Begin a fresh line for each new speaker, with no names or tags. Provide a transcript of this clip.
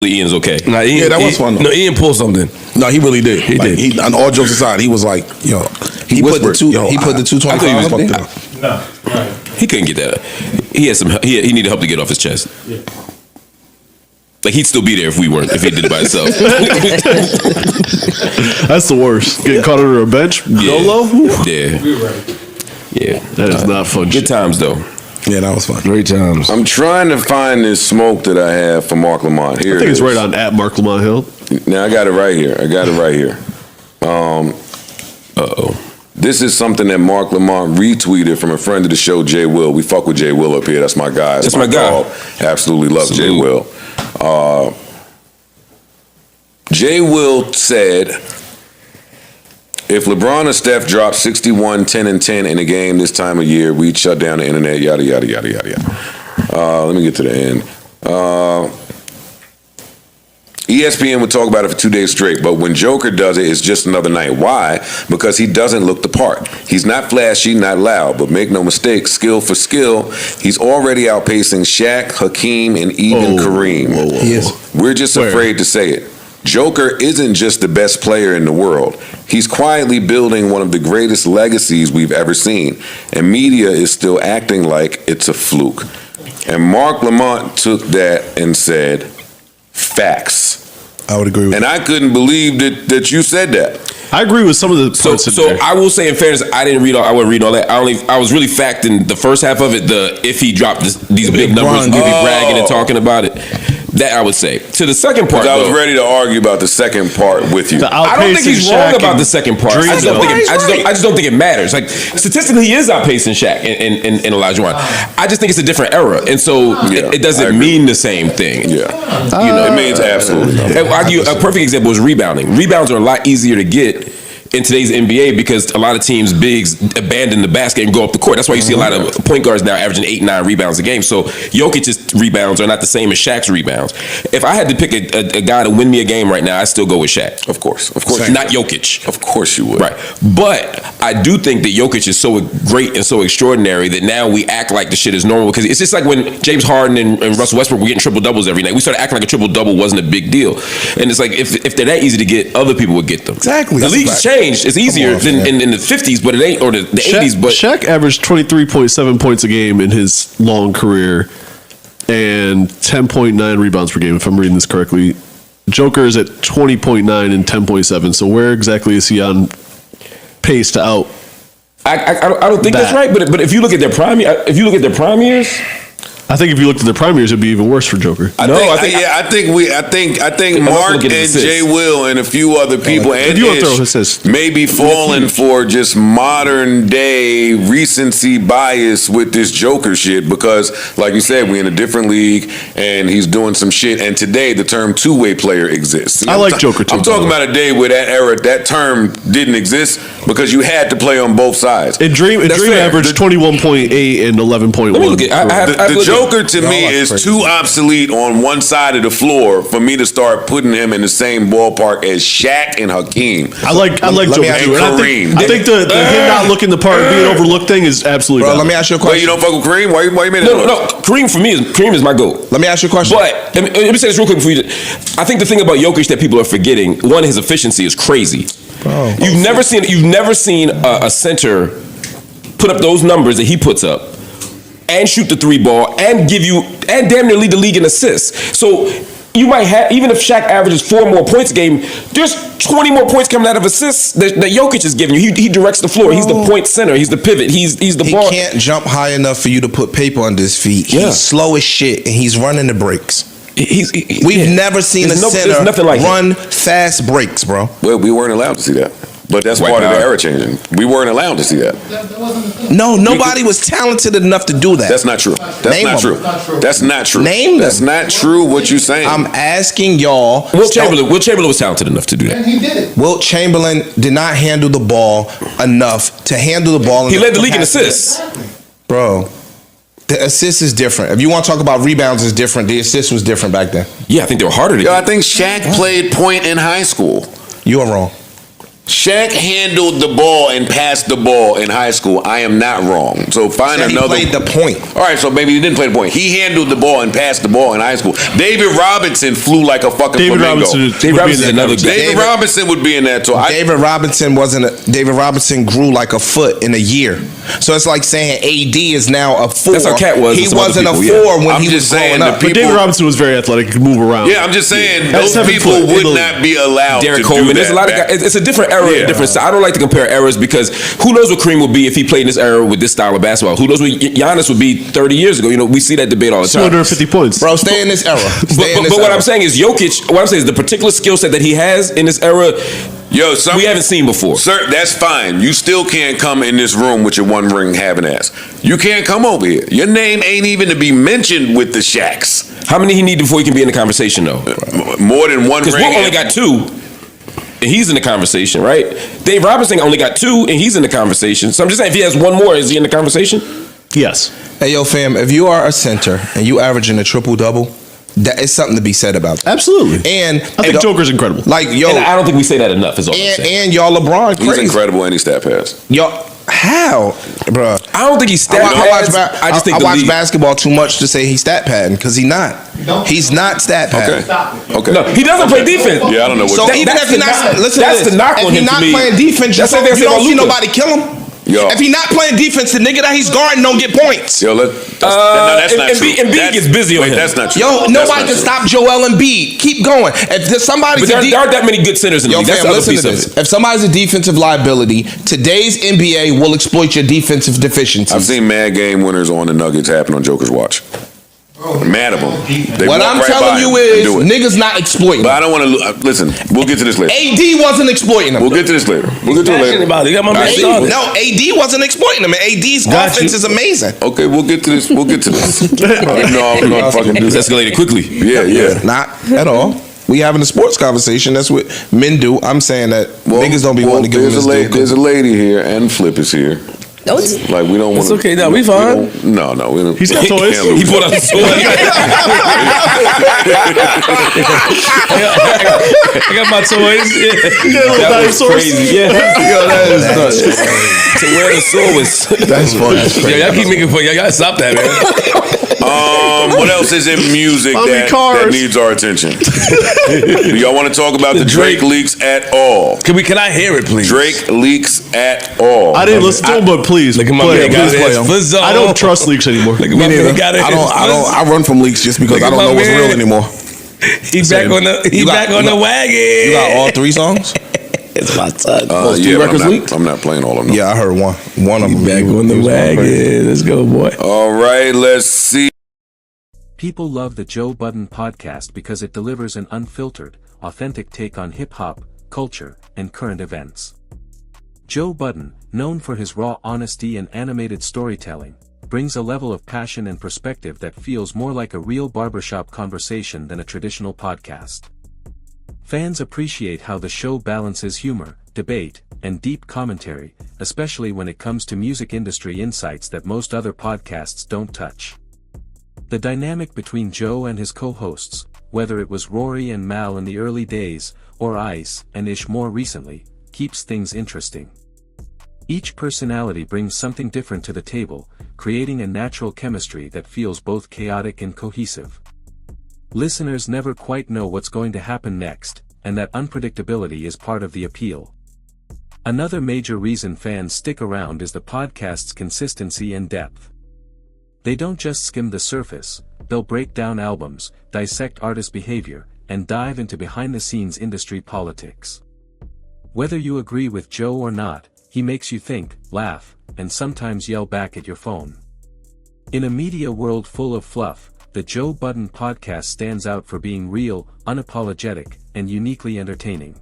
Ian's okay.
Nah, Ian, that was fun though.
No, Ian pulled something.
No, he really did.
He did.
On all jokes aside, he was like, yo, he put the 225 up there.
No, right.
He couldn't get that. He had some. He needed help to get off his chest.
Yeah.
Like he'd still be there if he did it by himself.
That's the worst. Getting caught under a bench, Dolo.
Yeah. Yeah,
that is not fun.
Good times though.
Yeah, that was fun.
Great times. I'm trying to find this smoke that I have for Mark Lamont. Here
I think it's right on at Mark Lamont Hill.
Now I got it right here. This is something that Mark Lamont retweeted from a friend of the show, Jay Will. We fuck with Jay Will up here. That's my guy.
That's my guy.
Dog. Absolutely love Jay Will. Jay Will said, if LeBron or Steph dropped 61, 10, and 10 in a game this time of year, we'd shut down the internet, yada, yada, yada, yada, yada. Let me get to the end. ESPN would talk about it for 2 days straight, but when Joker does it, it's just another night. Why? Because he doesn't look the part. He's not flashy, not loud, but make no mistake, skill for skill, he's already outpacing Shaq, Hakeem, and even Kareem.
Yes.
We're just afraid to say it. Joker isn't just the best player in the world. He's quietly building one of the greatest legacies we've ever seen. And media is still acting like it's a fluke. And Mark Lamont took that and said, facts.
I would agree with
and
that.
I couldn't believe that you said that.
I agree with some of the points in there.
I will say in fairness, I wasn't reading all that. I was really facting the first half of it, if he dropped these big numbers and be bragging and talking about it. That I would say. To the second part,
I was ready to argue about the second part with you.
I don't think he's wrong about the second part. I just don't think it matters. Like statistically, he is outpacing Shaq and Olajuwon. I just think it's a different era, and so it doesn't mean the same thing.
Yeah, it means absolutely.
I'll give you a perfect example is rebounding. Rebounds are a lot easier to get in today's NBA because a lot of teams, bigs, abandon the basket and go up the court. That's why you see a lot of point guards now averaging 8-9 rebounds a game. So Jokic's rebounds are not the same as Shaq's rebounds. If I had to pick a guy to win me a game right now, I'd still go with Shaq.
Of course.
Not Jokic.
Of course you would.
Right. But I do think that Jokic is so great and so extraordinary that now we act like the shit is normal because it's just like when James Harden and Russell Westbrook were getting triple doubles every night. We started acting like a triple double wasn't a big deal. And it's like if they're that easy to get, other people would get them.
Exactly.
The league's changed. It's easier than in the 50s, but it ain't, or the 80s. But
Shaq averaged 23.7 points a game in his long career and 10.9 rebounds per game, if I'm reading this correctly. Joker is at 20.9 and 10.7. So where exactly is he on pace to out?
I don't think that's right. But if you look at their prime years.
I think if you looked at the prime years, it'd be even worse for Joker.
I think Mark and Jay Will and a few other people and Ish may be falling for just modern day recency bias with this Joker shit because, like you said, we're in a different league and he's doing some shit. And today, the term two-way player exists.
I like Joker too.
I'm talking about a day where that term didn't exist because you had to play on both sides.
And Dream averaged 21.8 and 11.1.
Let me look at
Joker to me is too obsolete on one side of the floor for me to start putting him in the same ballpark as Shaq and Hakeem.
I like Joker too.
Kareem.
I think the him not looking the part, being overlooked thing is absolutely.
Bro, let me ask you a question.
Wait, you don't fuck with Kareem? Why you made that?
No. Kareem is my GOAT.
Let me ask you a question.
But let me say this real quick before you. I think the thing about Jokic that people are forgetting, one, his efficiency is crazy.
Bro,
you've never seen a center put up those numbers that he puts up and shoot the three ball and damn near lead the league in assists. So you might have, even if Shaq averages 4 more points a game, there's 20 more points coming out of assists that Jokic is giving you. He directs the floor. He's the point center. He's the pivot. He's the ball.
He can't jump high enough for you to put paper under his feet. He's slow as shit and he's running the breaks. We've never seen a center run fast breaks, bro.
Well, we weren't allowed to see that. But that's part of the era changing. We weren't allowed to see that.
No, nobody was talented enough to do that.
That's not true. That's not true. That's not true.
Name them.
That's not true what you're saying.
I'm asking y'all.
Wilt Chamberlain was talented enough to do that.
And he did it.
Wilt Chamberlain did not handle the ball enough to handle the ball.
He led the league in assists.
Bro, the assist is different. If you want to talk about rebounds, it's different. The assist was different back then.
Yeah, I think they were harder to get.
I think Shaq played point in high school.
You are wrong.
Shaq handled the ball and passed the ball in high school. I am not wrong. So find another.
He played the point.
All right, so maybe he didn't play the point. He handled the ball and passed the ball in high school. David Robinson flew like a fucking flamingo.
David Robinson is another.
David Robinson would be in that too.
David Robinson grew like a foot in a year. So it's like saying AD is now a 4.
That's how Cat was.
He wasn't a 4 when he was growing up.
But David Robinson was very athletic, could move around.
Yeah, I'm just saying those people would not be allowed
Derek
to
Coleman.
do that.
There's a lot of guys. It's a different era, different style. I don't like to compare eras because who knows what Kareem would be if he played in this era with this style of basketball? Who knows what Giannis would be 30 years ago? You know, we see that debate all the time.
250 points.
Bro, stay in this era.
But what I'm saying is Jokic, what I'm saying is the particular skill set that he has in this era, we haven't seen before.
Sir, that's fine. You still can't come in this room with your one ring having ass. You can't come over here. Your name ain't even to be mentioned with the Shaqs.
How many he need before he can be in the conversation, though?
More than one ring.
Because Will only got 2. And he's in the conversation, right? Dave Robinson only got 2, and he's in the conversation. So I'm just saying, if he has one more, is he in the conversation?
Yes.
Hey, yo, fam, if you are a center and you averaging a triple-double, that is something to be said about that.
Absolutely.
And
I think Joker's incredible.
Like, yo.
And I don't think we say that enough, is all I'm saying.
And y'all LeBron crazy.
He's incredible and he stat pass.
Y'all, how? Bro.
I don't think he's stat pads.
I watch basketball too much to say he's stat padding because he's not. He's not stat padding.
Okay.
No, he doesn't play defense.
Yeah, I don't know what.
So even if he's not, listen,
that's the knock on him.
If he's not playing defense, you don't see nobody kill him.
Yo.
If he's not playing defense, the nigga that he's guarding don't get points.
Yo, that's not true.
Embiid gets busy on him.
That's not true.
Yo, nobody can stop Joel Embiid. Keep going. If there's somebody's
there aren't that many good centers in the league. That's the other piece of it.
If somebody's a defensive liability, today's NBA will exploit your defensive deficiencies.
I've seen mad game winners on the Nuggets happen on Joker's watch. Mad of them.
What I'm telling you is niggas not exploiting.
But I don't want to listen. We'll get to this later.
AD wasn't exploiting them.
We'll get to this later. We'll get to it later.
About it. No,
AD wasn't exploiting them. AD's offense is amazing.
Okay, we'll get to this. We'll get to this. No, I'm not fucking do
this. Escalated quickly.
Yeah.
Not at all. We having a sports conversation. That's what men do. I'm saying that niggas don't be wanting to give them this.
There's a lady here, and Flip is here. Like we don't want.
It's okay. No, we fine.
No, we don't.
He's got toys.
He pulled out the toys. I got my toys. Yeah. That was crazy. Yeah. Yo, that is nuts. To wear the swords. That's funny. Yo, y'all keep making fun. Y'all gotta stop that, man.
What else is in music that needs our attention? Do y'all want to talk about the Drake leaks at all?
Can I hear it, please?
Drake leaks at all.
I didn't listen to him, but please
look at my
play
him.
I don't trust leaks anymore.
Look at my man.
I run from leaks just because I don't know what's real anymore.
He's back on the wagon.
You got all 3 songs?
It's my son.
I'm not playing all of them.
Yeah, I heard one. One of them.
Back on the wagon. Let's go, boy.
All right, let's see.
People love the Joe Budden podcast because it delivers an unfiltered, authentic take on hip-hop, culture, and current events. Joe Budden, known for his raw honesty and animated storytelling, brings a level of passion and perspective that feels more like a real barbershop conversation than a traditional podcast. Fans appreciate how the show balances humor, debate, and deep commentary, especially when it comes to music industry insights that most other podcasts don't touch. The dynamic between Joe and his co-hosts, whether it was Rory and Mal in the early days, or Ice and Ish more recently, keeps things interesting. Each personality brings something different to the table, creating a natural chemistry that feels both chaotic and cohesive. Listeners never quite know what's going to happen next, and that unpredictability is part of the appeal. Another major reason fans stick around is the podcast's consistency and depth. They don't just skim the surface, they'll break down albums, dissect artist behavior, and dive into behind-the-scenes industry politics. Whether you agree with Joe or not, he makes you think, laugh, and sometimes yell back at your phone. In a media world full of fluff, the Joe Budden podcast stands out for being real, unapologetic, and uniquely entertaining.